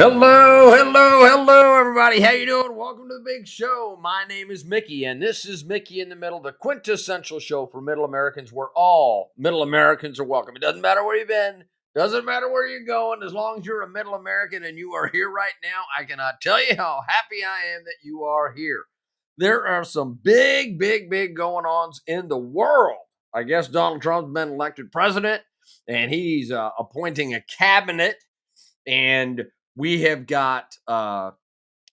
Hello, everybody. How you doing? Welcome to the big show. My name is Mickey, and this is Mickey in the Middle, the quintessential show for Middle Americans, where all Middle Americans are welcome. It doesn't matter where you've been, doesn't matter where you're going, as long as you're a Middle American and you are here right now. I cannot tell you how happy I am that you are here. There are some big going ons in the world. I guess Donald Trump's been elected president, and he's appointing a cabinet, and we have got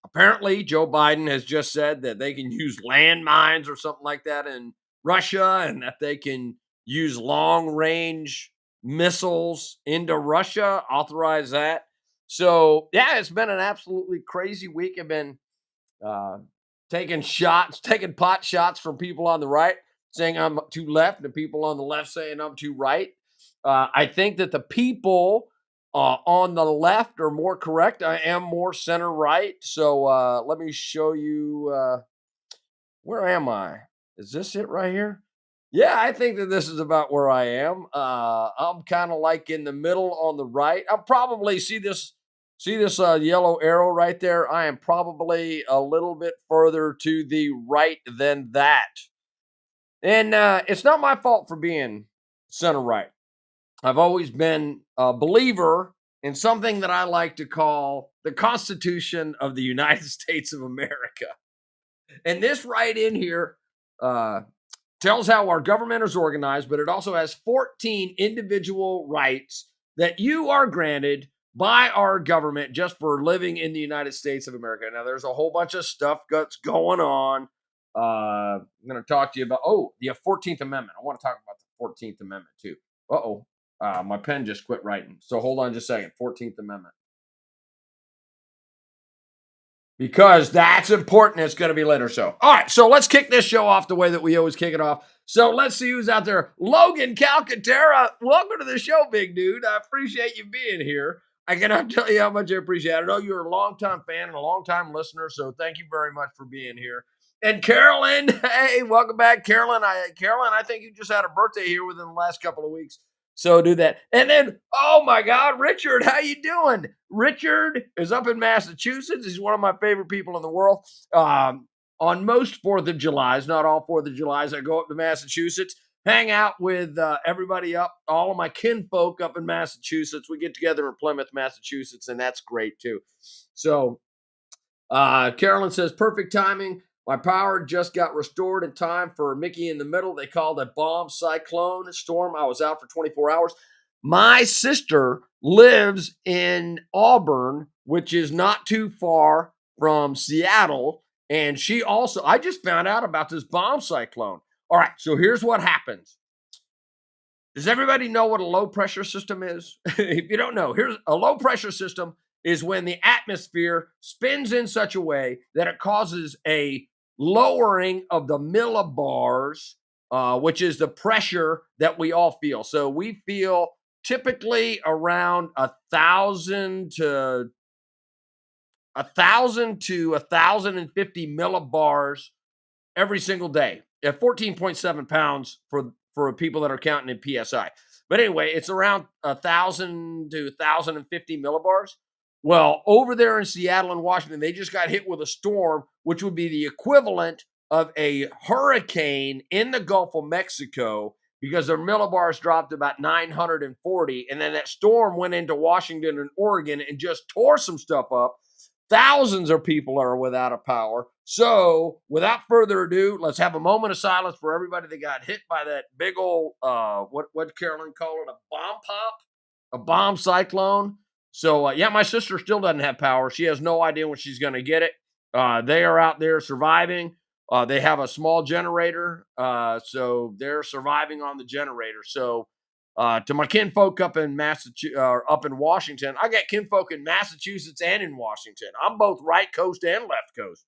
apparently Joe Biden has just said that they can use landmines or something like that in Russia, and that they can use long range missiles into Russia, authorize that. So yeah, it's been an absolutely crazy week. I've been uh, taking pot shots from people on the right saying I'm too left, and people on the left saying I'm too right. I think that the people on the left are more correct. I am more center right. So let me show you. Where am I? Is this it right here? Yeah, I think that this is about where I am. I'm kind of like in the middle on the right. I'll probably see this yellow arrow right there. I am probably a little bit further to the right than that. And it's not my fault for being center right. I've always been a believer in something that I like to call the Constitution of the United States of America. And this right in here uh, tells how our government is organized, but it also has 14 individual rights that you are granted by our government just for living in the United States of America. Now, there's a whole bunch of stuff that's going on. I'm going to talk to you about, the 14th Amendment. I want to talk about the 14th Amendment too. My pen just quit writing. So hold on just a second. 14th Amendment. Because that's important. It's going to be later. So, all right. So let's kick this show off the way that we always kick it off. So let's see who's out there. Logan Calcaterra, welcome to the show, big dude. I appreciate you being here. I cannot tell you how much I appreciate it. I know you're a longtime fan and a longtime listener, so thank you very much for being here. And Carolyn, hey, welcome back, Carolyn. I think you just had a birthday here within the last couple of weeks. So do that. And then, oh my God, Richard, how you doing? Richard is up in Massachusetts. He's one of my favorite people in the world. On most 4th of Julys, not all 4th of Julys, I go up to Massachusetts, hang out with everybody up, all of my kinfolk up in Massachusetts. We get together in Plymouth, Massachusetts, and that's great too. So Carolyn says, perfect timing. My power just got restored in time for Mickey in the Middle. They called a bomb cyclone storm. I was out for 24 hours. My sister lives in Auburn, which is not too far from Seattle. And I just found out about this bomb cyclone. All right, so here's what happens. Does everybody know what a low pressure system is? If you don't know, here's a low pressure system is when the atmosphere spins in such a way that it causes a lowering of the millibars, which is the pressure that we all feel. So we feel typically around 1,000 to 1,050 millibars every single day at 14.7 pounds for people that are counting in PSI. But anyway, it's around 1,000 to 1,050 millibars. Well, over there in Seattle and Washington, they just got hit with a storm, which would be the equivalent of a hurricane in the Gulf of Mexico, because their millibars dropped about 940. And then that storm went into Washington and Oregon and just tore some stuff up. Thousands of people are without a power. So without further ado, let's have a moment of silence for everybody that got hit by that big old, what Carolyn call it, a bomb pop, a bomb cyclone. So, my sister still doesn't have power. She has no idea when she's going to get it. They are out there surviving. They have a small generator, so they're surviving on the generator. So, to my kinfolk up in up in Washington, I got kinfolk in Massachusetts and in Washington. I'm both right coast and left coast.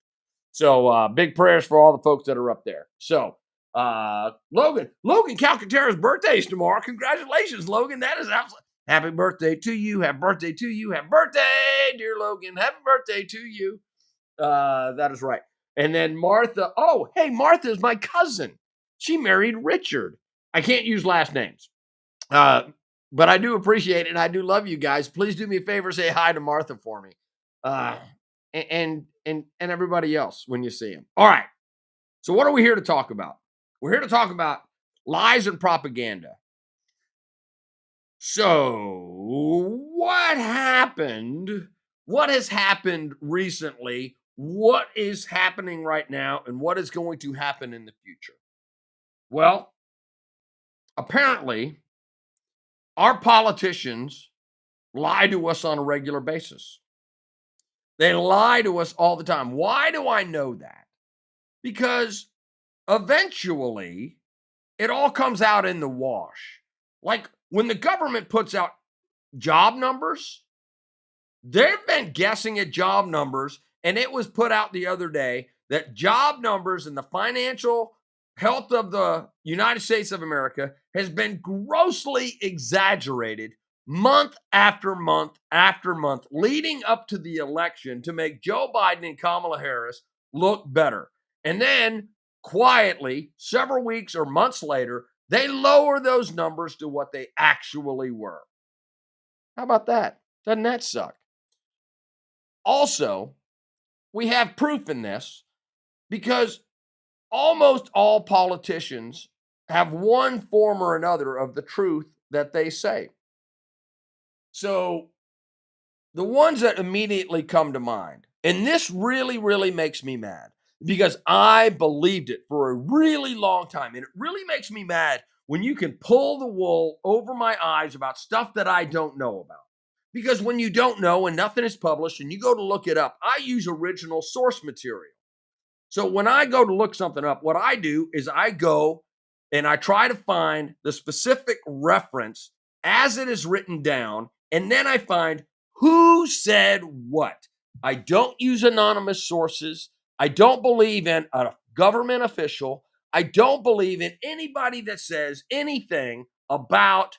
So, big prayers for all the folks that are up there. So, Logan Calcaterra's birthday is tomorrow. Congratulations, Logan. That is absolutely. Happy birthday to you. Happy birthday to you. Happy birthday, dear Logan. Happy birthday to you. That is right. And then Martha. Oh, hey, Martha is my cousin. She married Richard. I can't use last names. But I do appreciate it, and I do love you guys. Please do me a favor, say hi to Martha for me. uh, and everybody else when you see them. All right. So what are we here to talk about? We're here to talk about lies and propaganda. So what happened? What has happened recently? What is happening right now? And what is going to happen in the future? Well, apparently, our politicians lie to us on a regular basis. They lie to us all the time. Why do I know that? Because eventually it all comes out in the wash. Like when the government puts out job numbers, they've been guessing at job numbers, and it was put out the other day that job numbers and the financial health of the United States of America has been grossly exaggerated month after month after month leading up to the election to make Joe Biden and Kamala Harris look better. And then quietly, several weeks or months later, they lower those numbers to what they actually were. How about that? Doesn't that suck? Also, we have proof in this because almost all politicians have one form or another of the truth that they say. So, the ones that immediately come to mind, and this really, really makes me mad because I believed it for a really long time. And it really makes me mad when you can pull the wool over my eyes about stuff that I don't know about. Because when you don't know and nothing is published and you go to look it up, I use original source material. So when I go to look something up, what I do is I go and I try to find the specific reference as it is written down, and then I find who said what. I don't use anonymous sources. I don't believe in a government official. I don't believe in anybody that says anything about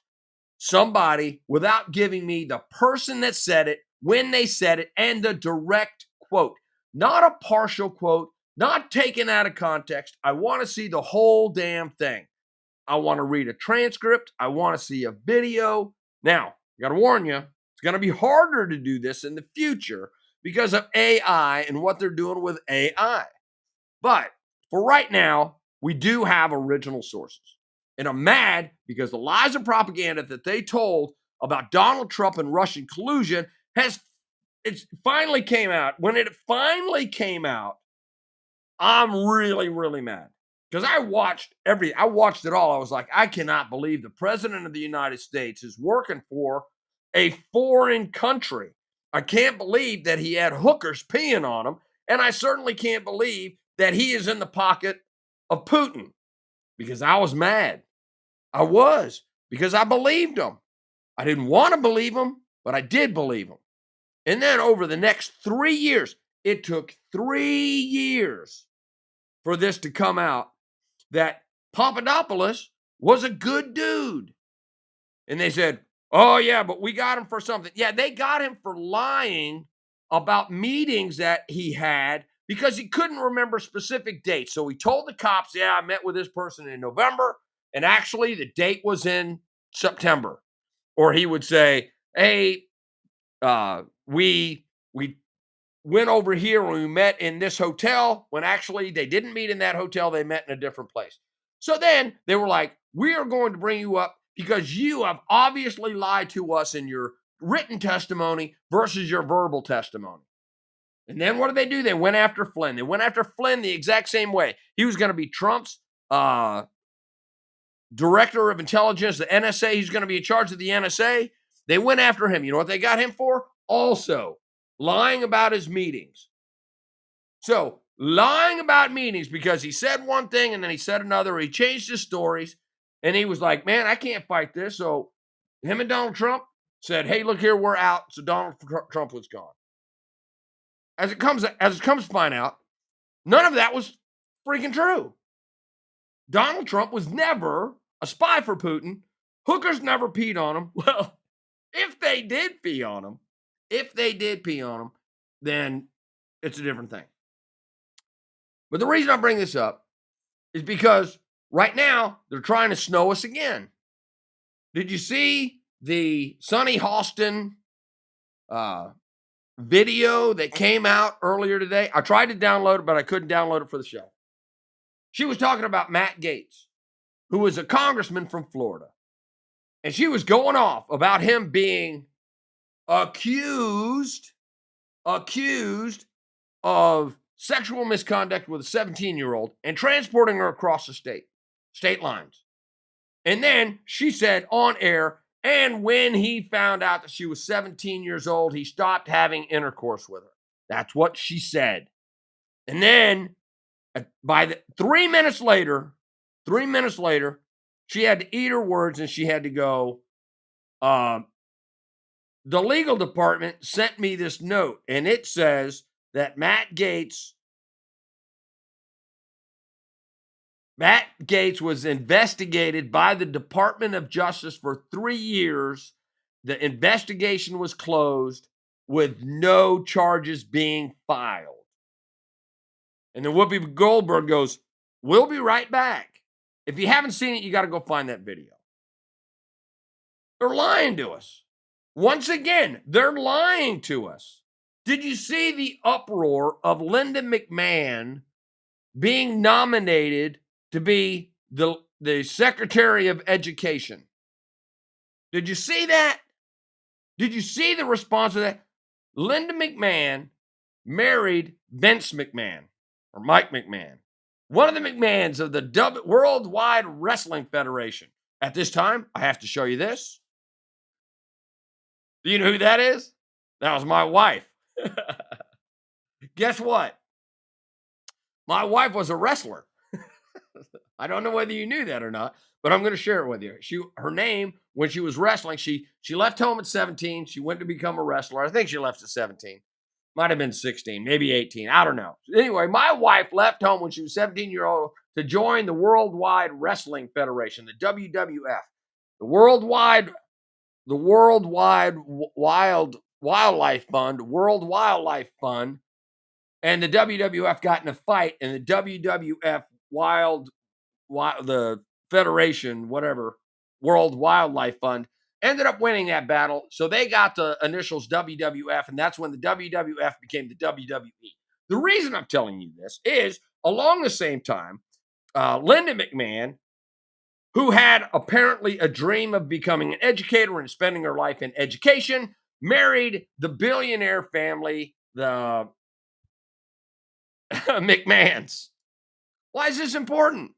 somebody without giving me the person that said it, when they said it, and the direct quote, not a partial quote, not taken out of context. I want to see the whole damn thing. I want to read a transcript. I want to see a video. Now, I got to warn you, it's going to be harder to do this in the future because of AI and what they're doing with AI. But for right now, we do have original sources. And I'm mad because the lies and propaganda that they told about Donald Trump and Russian collusion it finally came out. When it finally came out, I'm really, really mad. Because I watched it all. I was like, I cannot believe the president of the United States is working for a foreign country. I can't believe that he had hookers peeing on him. And I certainly can't believe that he is in the pocket of Putin because I was mad. I was because I believed him. I didn't want to believe him, but I did believe him. And then over the next 3 years, it took 3 years for this to come out that Papadopoulos was a good dude. And they said, oh, yeah, but we got him for something. Yeah, they got him for lying about meetings that he had because he couldn't remember specific dates. So he told the cops, yeah, I met with this person in November. And actually, the date was in September. Or he would say, hey, we went over here and we met in this hotel when actually they didn't meet in that hotel. They met in a different place. So then they were like, we are going to bring you up because you have obviously lied to us in your written testimony versus your verbal testimony. And then what did they do? They went after Flynn. They went after Flynn the exact same way. He was going to be Trump's director of intelligence, the NSA. He's going to be in charge of the NSA. They went after him. You know what they got him for? Also, lying about his meetings. So, lying about meetings because he said one thing and then he said another, or he changed his stories, and he was like, man, I can't fight this. So, him and Donald Trump said, hey, look here, we're out. So, Donald Trump was gone. As it comes to find out, none of that was freaking true. Donald Trump was never a spy for Putin. Hookers never peed on him. Well, if they did pee on him, then it's a different thing. But the reason I bring this up is because right now they're trying to snow us again. Did you see the Sonny Hostin video that came out earlier today. I tried to download it, but I couldn't download it for the show. She was talking about Matt Gaetz, who was a congressman from Florida. And she was going off about him being accused of sexual misconduct with a 17-year-old and transporting her across the state lines. And then she said on air, and when he found out that she was 17 years old, he stopped having intercourse with her. That's what she said. And then by the 3 minutes later, she had to eat her words and she had to go, the legal department sent me this note, and it says that Matt Gaetz was investigated by the Department of Justice for 3 years. The investigation was closed with no charges being filed. And then Whoopi Goldberg goes, "We'll be right back." If you haven't seen it, you got to go find that video. They're lying to us. Once again, they're lying to us. Did you see the uproar of Linda McMahon being nominated to be the Secretary of Education? Did you see that? Did you see the response to that? Linda McMahon married Vince McMahon, or Mike McMahon, one of the McMahons of the Worldwide Wrestling Federation. At this time, I have to show you this. Do you know who that is? That was my wife. Guess what? My wife was a wrestler. I don't know whether you knew that or not, but I'm going to share it with you. Her name, when she was wrestling, she left home at 17. She went to become a wrestler. I think she left at 17. Might have been 16, maybe 18. I don't know. Anyway, my wife left home when she was 17-year-old to join the Worldwide Wrestling Federation, the WWF, the Worldwide Wildlife Fund, and the WWF got in a fight, and the WWF the Federation, whatever, World Wildlife Fund, ended up winning that battle. So they got the initials WWF, and that's when the WWF became the WWE. The reason I'm telling you this is along the same time, Linda McMahon, who had apparently a dream of becoming an educator and spending her life in education, married the billionaire family, the McMahons. Why is this important?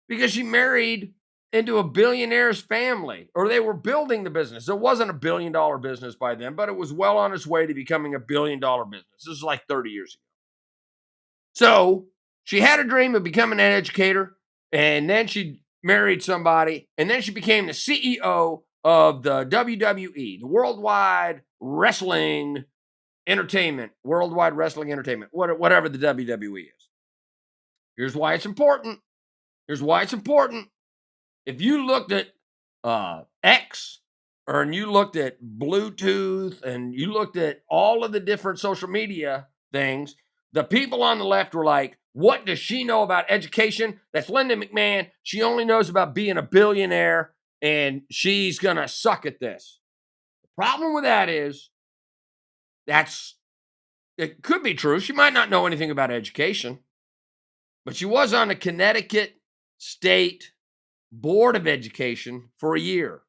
Because she married into a billionaire's family, or they were building the business. It wasn't a $1 billion business by then, but it was well on its way to becoming a $1 billion business. This is like 30 years ago. So she had a dream of becoming an educator, and then she married somebody, and then she became the CEO of the WWE, the Worldwide Wrestling Entertainment, whatever the WWE is. Here's why it's important. If you looked at X, and you looked at Bluetooth, and you looked at all of the different social media things, the people on the left were like, what does she know about education? That's Linda McMahon. She only knows about being a billionaire, and she's going to suck at this. The problem with that is it could be true. She might not know anything about education, but she was on the Connecticut State Board of Education for a year.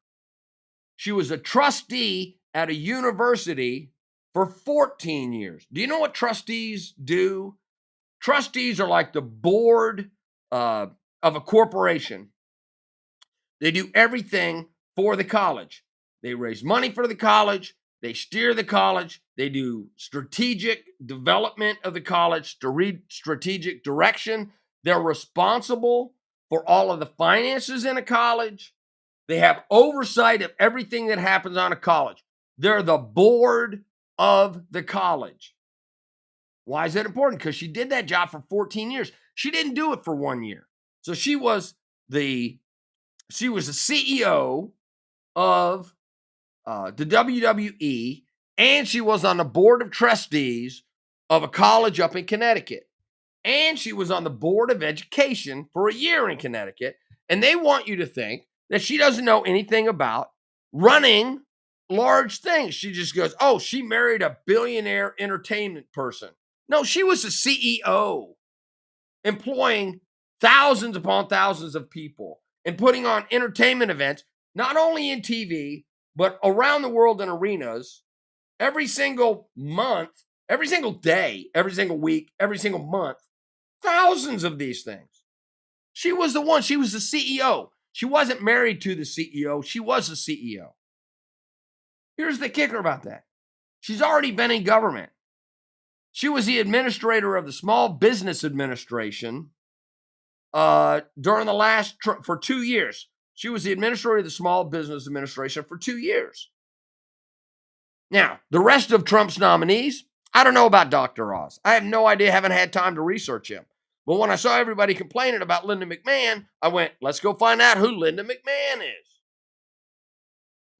She was a trustee at a university for 14 years. Do you know what trustees do? Trustees are like the board of a corporation. They do everything for the college. They raise money for the college. They steer the college. They do strategic development of the college, strategic direction. They're responsible for all of the finances in a college. They have oversight of everything that happens on a college. They're the board of the college. Why is that important? Because she did that job for 14 years. She didn't do it for 1 year. So she was the CEO of the WWE, and she was on the board of trustees of a college up in Connecticut. And she was on the board of education for a year in Connecticut. And they want you to think that she doesn't know anything about running large things. She just goes, oh, she married a billionaire entertainment person. No, she was a CEO employing thousands upon thousands of people and putting on entertainment events, not only in TV, but around the world in arenas every single month, every single day, every single week, every single month. Thousands of these things. She was the one, she was the CEO. She wasn't married to the CEO, she was the CEO. Here's the kicker about that. She's already been in government. She was the administrator of the Small Business Administration during the last, for 2 years. She was the administrator of the Small Business Administration for 2 years. Now, the rest of Trump's nominees, I don't know about Dr. Oz. I have no idea, haven't had time to research him. But when I saw everybody complaining about Linda McMahon, I went, let's go find out who Linda McMahon is.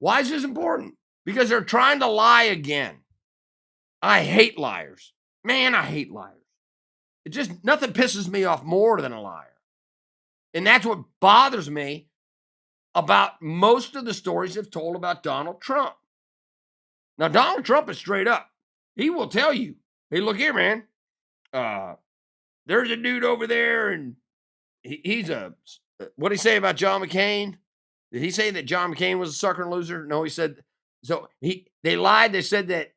Why is this important? Because they're trying to lie again. I hate liars. Man, I hate liars. It just, nothing pisses me off more than a liar. And that's what bothers me about most of the stories they've told about Donald Trump. Now, Donald Trump is straight up. He will tell you, hey, look here, man. There's a dude over there, and he's what did he say about John McCain? Did he say that John McCain was a sucker and loser? No, he said, so they lied. They said that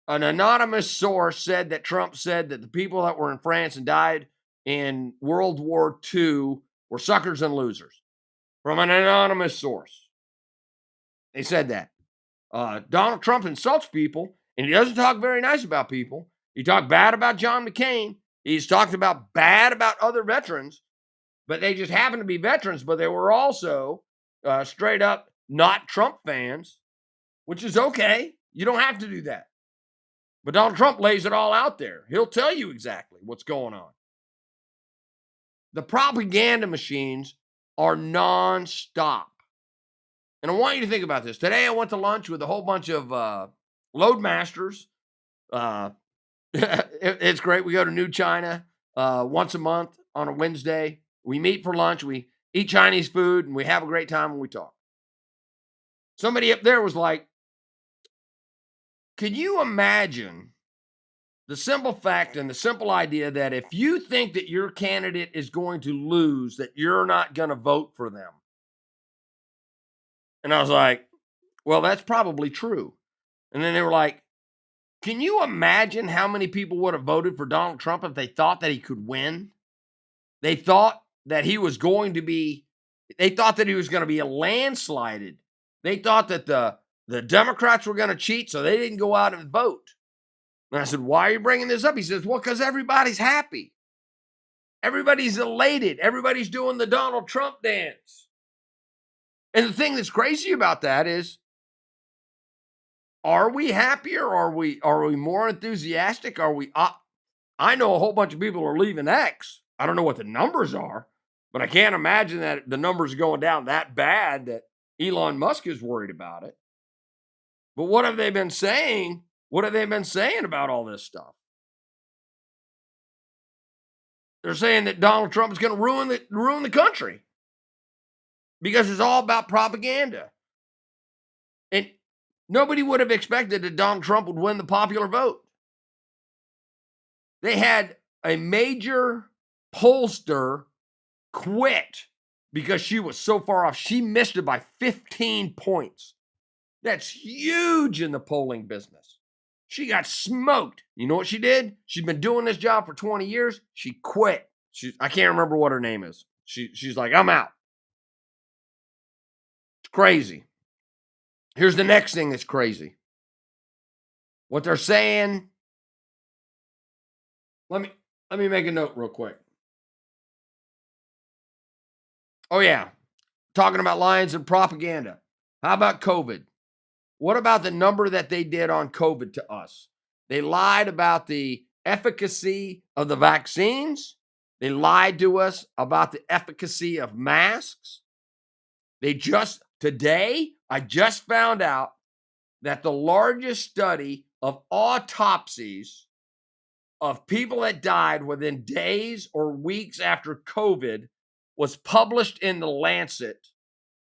an anonymous source said that Trump said that the people that were in France and died in World War II were suckers and losers from an anonymous source. They said that. Donald Trump insults people, and he doesn't talk very nice about people. He talked bad about John McCain. He's talked about bad about other veterans, but they just happen to be veterans, but they were also straight up not Trump fans, which is okay. You don't have to do that. But Donald Trump lays it all out there. He'll tell you exactly what's going on. The propaganda machines are nonstop. And I want you to think about this. Today I went to lunch with a whole bunch of loadmasters. It's great. We go to New China once a month on a Wednesday. We meet for lunch. We eat Chinese food, and we have a great time when we talk. Somebody up there was like, can you imagine the simple fact and the simple idea that if you think that your candidate is going to lose, that you're not going to vote for them? And I was like, well, that's probably true. And then they were like, can you imagine how many people would have voted for Donald Trump if they thought that he could win? They thought that he was going to be, they thought that he was going to be a landslided. They thought that the Democrats were going to cheat, so they didn't go out and vote. And I said, why are you bringing this up? He says, well, because everybody's happy. Everybody's elated. Everybody's doing the Donald Trump dance. And the thing that's crazy about that is, are we happier? Are we more enthusiastic? Are we? I know a whole bunch of people are leaving X. I don't know what the numbers are, but I can't imagine that the numbers are going down that bad that Elon Musk is worried about it. But what have they been saying? What have they been saying about all this stuff? They're saying that Donald Trump is going to ruin the country because it's all about propaganda. And nobody would have expected that Donald Trump would win the popular vote. They had a major pollster quit because she was so far off. She missed it by 15 points. That's huge in the polling business. She got smoked. You know what she did? She's been doing this job for 20 years. She quit. I can't remember what her name is. She's like, I'm out. It's crazy. Here's the next thing that's crazy. What they're saying. Let me make a note real quick. Oh yeah. Talking about lions and propaganda. How about COVID? What about the number that they did on COVID to us? They lied about the efficacy of the vaccines. They lied to us about the efficacy of masks. Today, I just found out that the largest study of autopsies of people that died within days or weeks after COVID was published in The Lancet,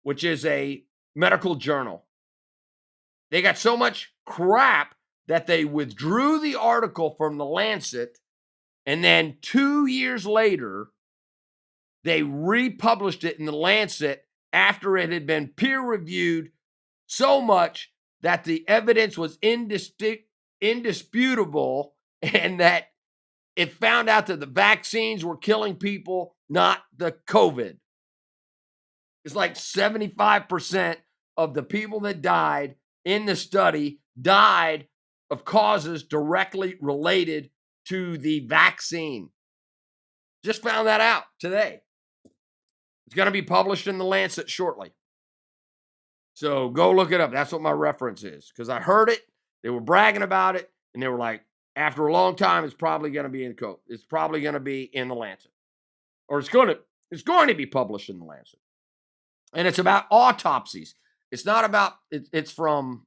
which is a medical journal. They got so much crap that they withdrew the article from the Lancet, and then 2 years later, they republished it in the Lancet after it had been peer reviewed so much that the evidence was indisputable, and that it found out that the vaccines were killing people, not the COVID. It's like 75% of the people that died in the study died of causes directly related to the vaccine. Just found that out today. It's going to be published in the Lancet shortly. So go look it up. That's what my reference is, because I heard it. They were bragging about it, and they were like, after a long time, it's probably going to be in code. It's probably going to be in the Lancet, or it's going to be published in the Lancet. And it's about autopsies. It's not about. It's from.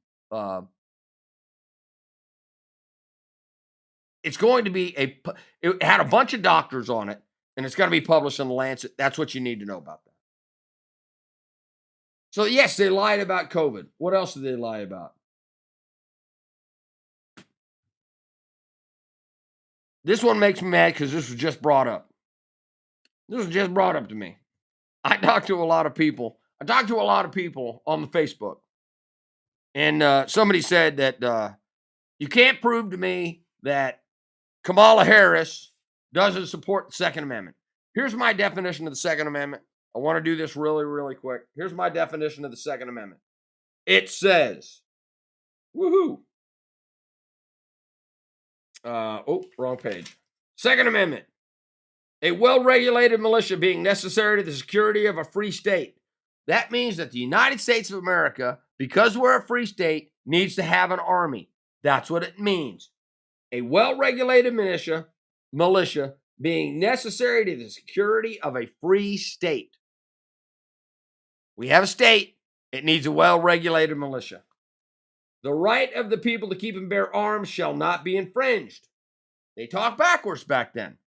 It's going to be It had a bunch of doctors on it, and it's going to be published in the Lancet. That's what you need to know about that. So yes, they lied about COVID. What else did they lie about? This one makes me mad because this was just brought up. This was just brought up to me. I talked to a lot of people. I talked to a lot of people on the Facebook, and somebody said that you can't prove to me that Kamala Harris doesn't support the Second Amendment. Here's my definition of the Second Amendment. I want to do this really, really quick. Here's my definition of the Second Amendment. It says, woohoo. Wrong page. Second Amendment. A well-regulated militia being necessary to the security of a free state. That means that the United States of America, because we're a free state, needs to have an army. That's what it means. A well-regulated militia being necessary to the security of a free state. We have a state. It needs a well-regulated militia. The right of the people to keep and bear arms shall not be infringed. They talked backwards back then.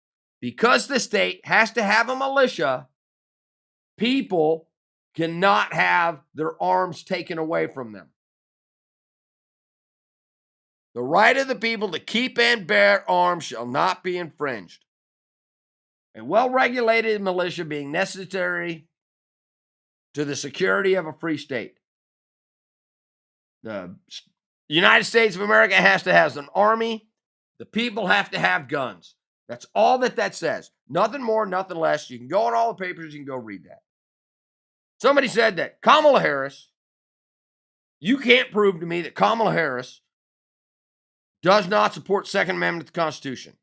Because the state has to have a militia, people cannot have their arms taken away from them. The right of the people to keep and bear arms shall not be infringed. A well-regulated militia being necessary to the security of a free state. The United States of America has to have an army. The people have to have guns. That's all that says. Nothing more, nothing less. You can go on all the papers. You can go read that. Somebody said that Kamala Harris, you can't prove to me that Kamala Harris does not support Second Amendment to the Constitution.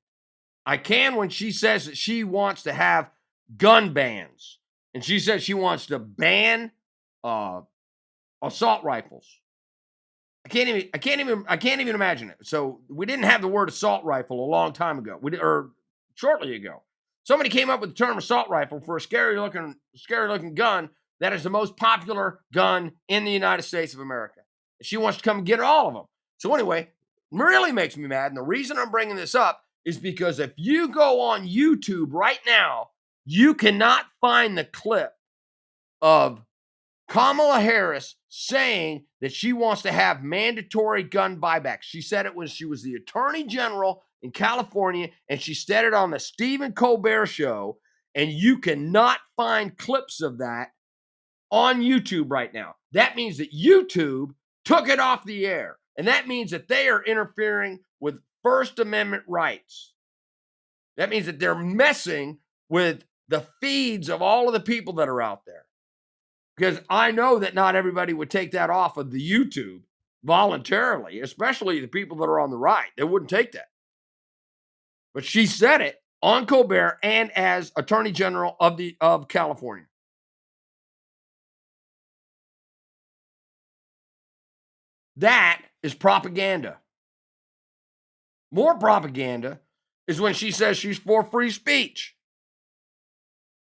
I can when she says that she wants to have gun bans. And she says she wants to ban assault rifles. I can't even imagine it. So we didn't have the word assault rifle a long time ago, or shortly ago. Somebody came up with the term assault rifle for a scary looking gun that is the most popular gun in the United States of America. And she wants to come and get all of them. So anyway, it really makes me mad. And the reason I'm bringing this up is because if you go on YouTube right now, you cannot find the clip of Kamala Harris saying that she wants to have mandatory gun buybacks. She said it when she was the Attorney General in California, and she said it on the Stephen Colbert Show, and you cannot find clips of that on YouTube right now. That means that YouTube took it off the air, and that means that they are interfering with First Amendment rights. That means that they're messing with the feeds of all of the people that are out there. Because I know that not everybody would take that off of the YouTube voluntarily, especially the people that are on the right. They wouldn't take that. But she said it on Colbert and as Attorney General of California. That is propaganda. More propaganda is when she says she's for free speech.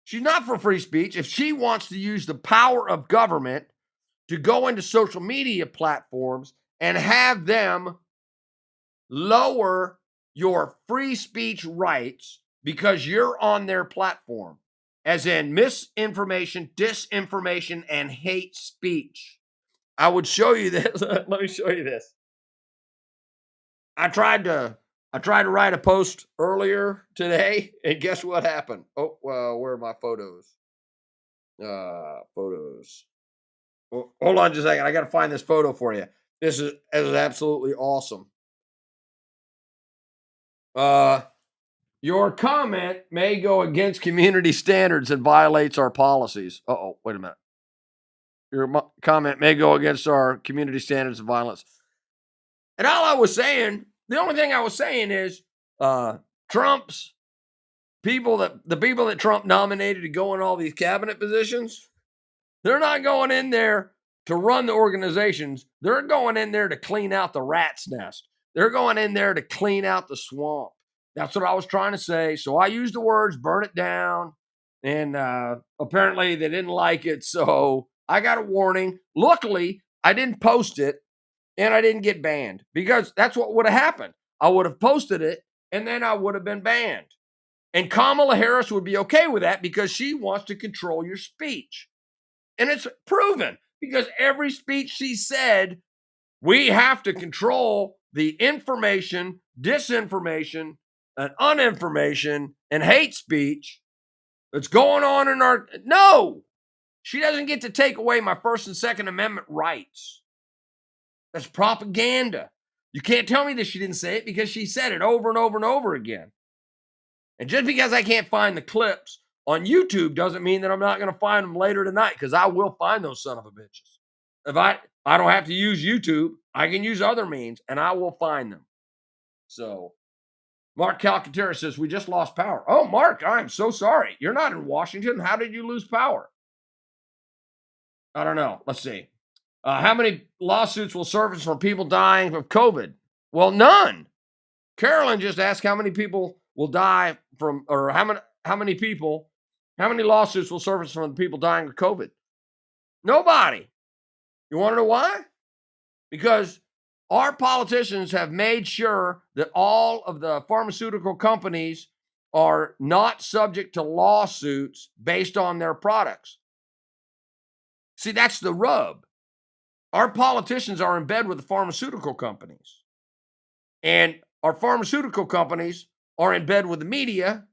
She's not for free speech. If she wants to use the power of government to go into social media platforms and have them lower your free speech rights because you're on their platform, as in misinformation, disinformation, and hate speech. I would show you this. Let me show you this. I tried to write a post earlier today, and guess what happened? Oh, well, where are my photos? Photos. Hold on just a second. I got to find this photo for you. This is absolutely awesome. Uh, your comment may go against community standards and violates our policies. Oh, wait a minute. Your comment may go against our community standards of violence. And all I was saying, the only thing I was saying is, Trump's the people that Trump nominated to go in all these cabinet positions, they're not going in there to run the organizations. They're going in there to clean out the rat's nest. They're going in there to clean out the swamp. That's what I was trying to say. So I used the words burn it down. And apparently they didn't like it. So I got a warning. Luckily, I didn't post it and I didn't get banned because that's what would have happened. I would have posted it and then I would have been banned. And Kamala Harris would be okay with that because she wants to control your speech. And it's proven because every speech she said, we have to control the information, disinformation, and uninformation and hate speech that's going on in our. No, she doesn't get to take away my First and Second Amendment rights. That's propaganda. You can't tell me that she didn't say it because she said it over and over and over again. And just because I can't find the clips on YouTube doesn't mean that I'm not going to find them later tonight because I will find those son of a bitches. If I don't have to use YouTube, I can use other means and I will find them. So Mark Calcaterra says, we just lost power. Oh, Mark, I'm so sorry. You're not in Washington. How did you lose power? I don't know. Let's see. How many lawsuits will surface from people dying of COVID? Well, none. Carolyn just asked how many people will die from, or how many lawsuits will surface from the people dying of COVID? Nobody. You want to know why? Because our politicians have made sure that all of the pharmaceutical companies are not subject to lawsuits based on their products. See, that's the rub. Our politicians are in bed with the pharmaceutical companies. And our pharmaceutical companies are in bed with the media.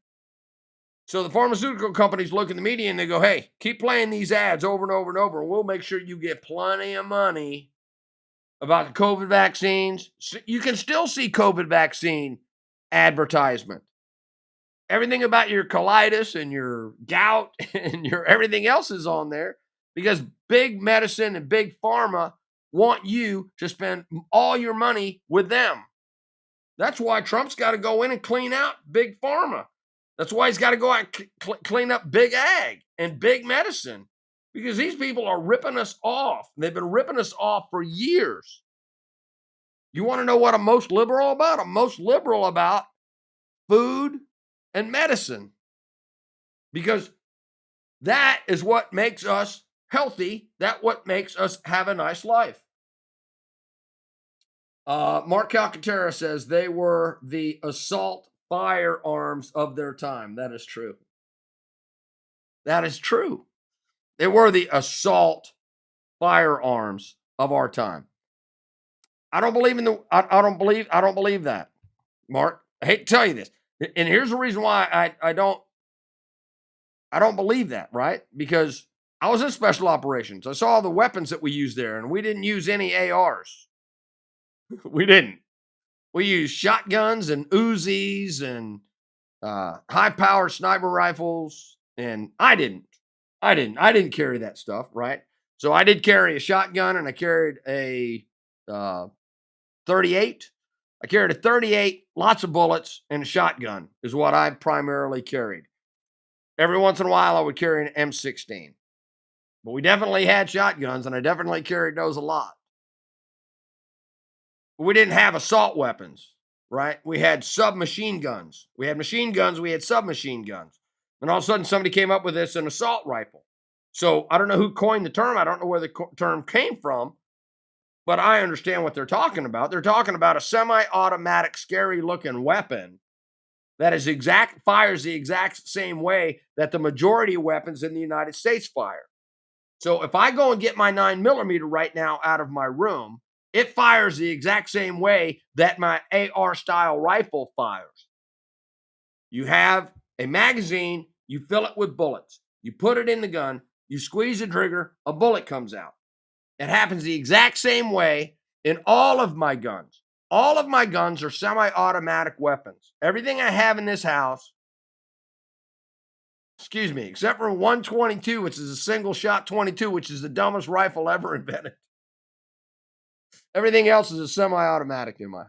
So the pharmaceutical companies look at the media and they go, hey, keep playing these ads over and over and over. And we'll make sure you get plenty of money about the COVID vaccines. You can still see COVID vaccine advertisement. Everything about your colitis and your gout and your everything else is on there because big medicine and big pharma want you to spend all your money with them. That's why Trump's got to go in and clean out big pharma. That's why he's got to go out and clean up big ag and big medicine because these people are ripping us off. They've been ripping us off for years. You want to know what I'm most liberal about? I'm most liberal about food and medicine because that is what makes us healthy. That's what makes us have a nice life. Mark Calcaterra says they were the assault firearms of their time. That is true. That is true. They were the assault firearms of our time. I don't believe in the. I don't believe that, Mark. I hate to tell you this, and here's the reason why I don't believe that. Right? Because I was in special operations. I saw the weapons that we used there, and we didn't use any ARs. We didn't. We used shotguns and Uzis and high-powered sniper rifles, and I didn't carry that stuff, right? So I did carry a shotgun, and I carried a 38. I carried a 38, lots of bullets, and a shotgun is what I primarily carried. Every once in a while, I would carry an M16, but we definitely had shotguns, and I definitely carried those a lot. But we didn't have assault weapons. Right? We had submachine guns. We had machine guns. We had submachine guns. And all of a sudden, somebody came up with this an assault rifle. So I don't know who coined the term. I don't know where the term came from, but I understand what they're talking about. They're talking about a semi-automatic, scary-looking weapon that fires the exact same way that the majority of weapons in the United States fire. So if I go and get my 9mm right now out of my room, it fires the exact same way that my AR style rifle fires. You have a magazine, you fill it with bullets, you put it in the gun, you squeeze the trigger, a bullet comes out. It happens the exact same way in all of my guns. All of my guns are semi-automatic weapons. Everything I have in this house, excuse me, except for 122, which is a single shot 22, which is the dumbest rifle ever invented. Everything else is a semi-automatic in my house.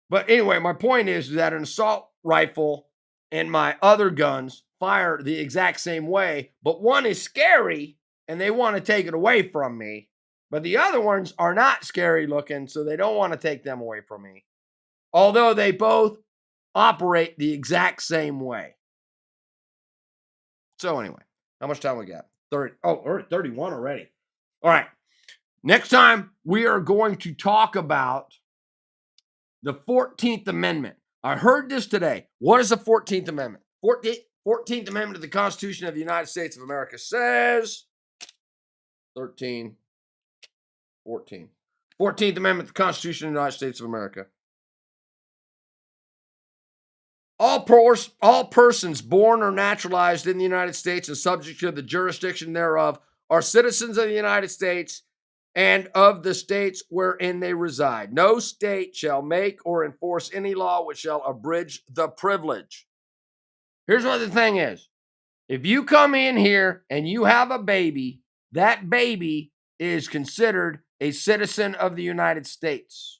But anyway, my point is that an assault rifle and my other guns fire the exact same way, but one is scary and they want to take it away from me. But the other ones are not scary looking, so they don't want to take them away from me. Although they both operate the exact same way. So anyway, how much time we got? 30. Oh, we're at 31 already. All right. Next time we are going to talk about the 14th Amendment. I heard this today. What is the 14th Amendment? 14th Amendment of the Constitution of the United States of America says 13, 14. 14th Amendment of the Constitution of the United States of America. All persons born or naturalized in the United States and subject to the jurisdiction thereof are citizens of the United States and of the states wherein they reside. No state shall make or enforce any law which shall abridge the privilege. Here's what the thing is. If you come in here and you have a baby, that baby is considered a citizen of the United States.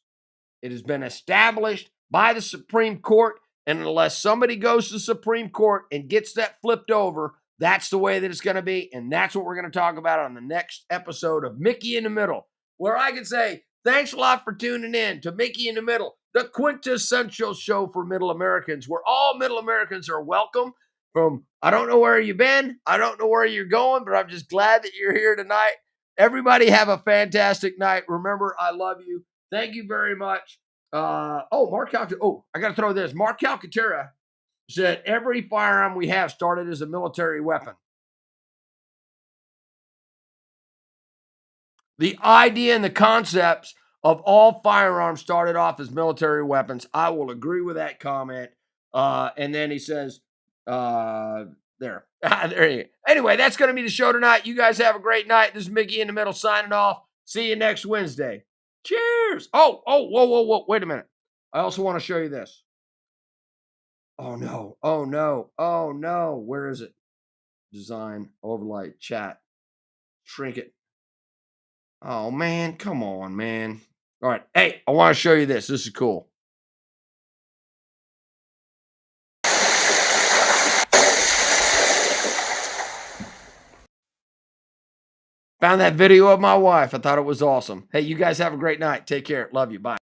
It has been established by the Supreme Court, and unless somebody goes to the Supreme Court and gets that flipped over, that's the way that it's going to be, and that's what we're going to talk about on the next episode of Mickey in the Middle, where I can say, thanks a lot for tuning in to Mickey in the Middle, the quintessential show for Middle Americans, where all Middle Americans are welcome. From, I don't know where you've been, I don't know where you're going, but I'm just glad that you're here tonight. Everybody have a fantastic night. Remember, I love you. Thank you very much. Mark Calcaterra. Oh, I got to throw this. Mark Calcaterra said every firearm we have started as a military weapon. The idea and the concepts of all firearms started off as military weapons. I will agree with that comment. And then he says, there. There you go. Anyway, that's going to be the show tonight. You guys have a great night. This is Mickey in the Middle signing off. See you next Wednesday. Cheers. Whoa. Wait a minute. I also want to show you this. Oh, no. Where is it? Design, overlay, chat, shrink it. Oh, man. Come on, man. All right. Hey, I want to show you this. This is cool. Found that video of my wife. I thought it was awesome. Hey, you guys have a great night. Take care. Love you. Bye.